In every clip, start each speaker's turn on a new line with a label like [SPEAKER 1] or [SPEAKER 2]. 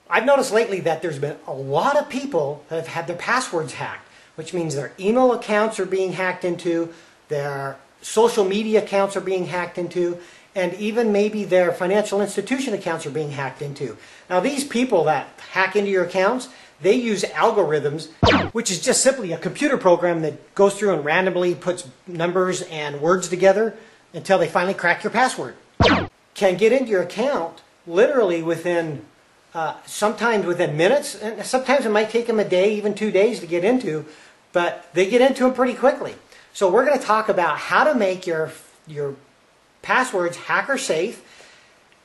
[SPEAKER 1] I've noticed lately that there's been a lot of people that have had their passwords hacked, which means their email accounts are being hacked into, their social media accounts are being hacked into, and even maybe their financial institution accounts are being hacked into. Now these people that hack into your accounts, they use algorithms, which is just simply a computer program that goes through and randomly puts numbers and words together until they finally crack your password. Can get into your account literally within, sometimes within minutes, and sometimes it might take them a day, even 2 days to get into, but they get into them pretty quickly. So we're going to talk about how to make your passwords hacker safe,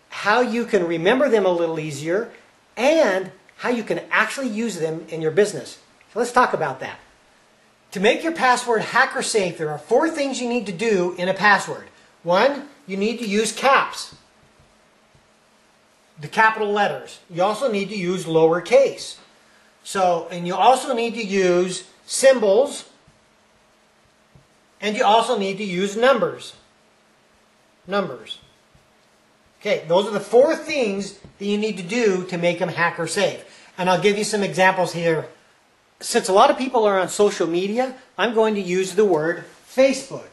[SPEAKER 1] how you can remember them a little easier, and how you can actually use them in your business. So let's talk about that. To make your password hacker safe, there are 4 things you need to do in a password. 1, you need to use caps, the capital letters. You also need to use lowercase. And you also need to use symbols, and you also need to use numbers. Okay, those are the 4 things that you need to do to make them hacker safe. And I'll give you some examples here. Since a lot of people are on social media, I'm going to use the word Facebook.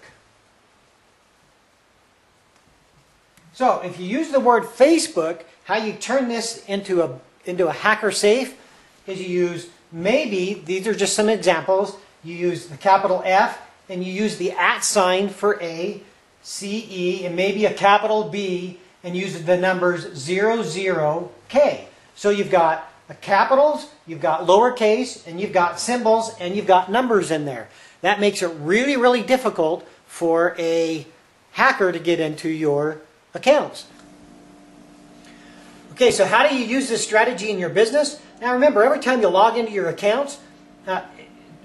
[SPEAKER 1] So if you use the word Facebook, how you turn this into a hacker safe is you use, maybe, these are just some examples, you use the capital F and you use the @ sign for A, C, E, and maybe a capital B, and use the numbers 00K. So you've got capitals, you've got lowercase, and you've got symbols, and you've got numbers in there. That makes it really, really difficult for a hacker to get into your accounts. Okay, so how do you use this strategy in your business? Now remember, every time you log into your accounts,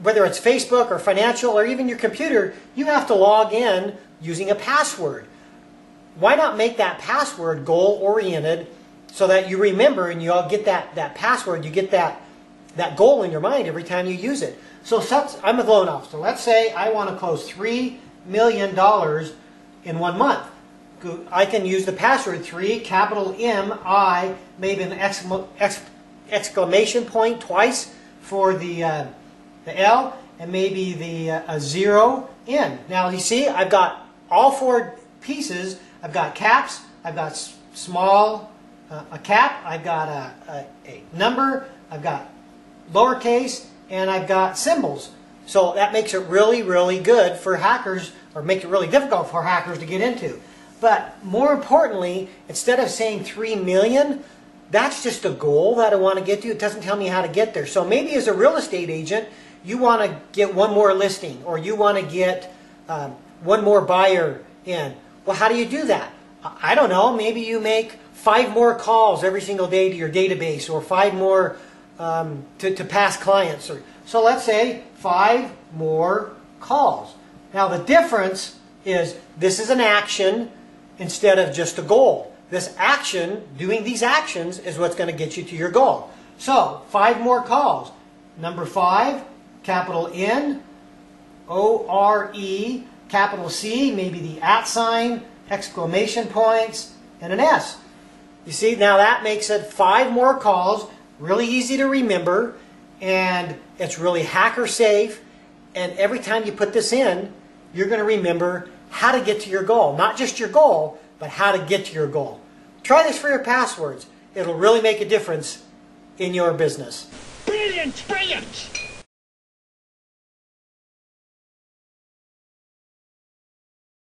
[SPEAKER 1] whether it's Facebook or financial or even your computer, you have to log in using a password. Why not make that password goal-oriented so that you remember and you all get that password, you get that goal in your mind every time you use it. So I'm a loan officer. Let's say I want to close $3 million in 1 month. I can use the password 3, capital M-I, maybe an exclamation point twice for the L, and maybe the 0 N. Now you see, I've got all 4 pieces. I've got caps, I've got small, a cap, I've got a number, I've got lowercase, and I've got symbols. So that makes it really, really good for hackers, or make it really difficult for hackers to get into. But more importantly, instead of saying 3 million, that's just a goal that I want to get to. It doesn't tell me how to get there. So maybe as a real estate agent, you want to get 1 more listing, or you want to get 1 more buyer in. Well, how do you do that? I don't know. Maybe you make 5 more calls every single day to your database, or 5 more to past clients. So let's say 5 more calls. Now the difference is this is an action instead of just a goal. This action, doing these actions, is what's going to get you to your goal. So 5 more calls. Number 5, capital N, O-R-E, capital C, maybe the @ sign, exclamation points, and an S. You see, now that makes it 5 more calls, really easy to remember, and it's really hacker safe, and every time you put this in, you're going to remember how to get to your goal. Not just your goal, but how to get to your goal. Try this for your passwords. It'll really make a difference in your business.
[SPEAKER 2] Brilliant! Brilliant!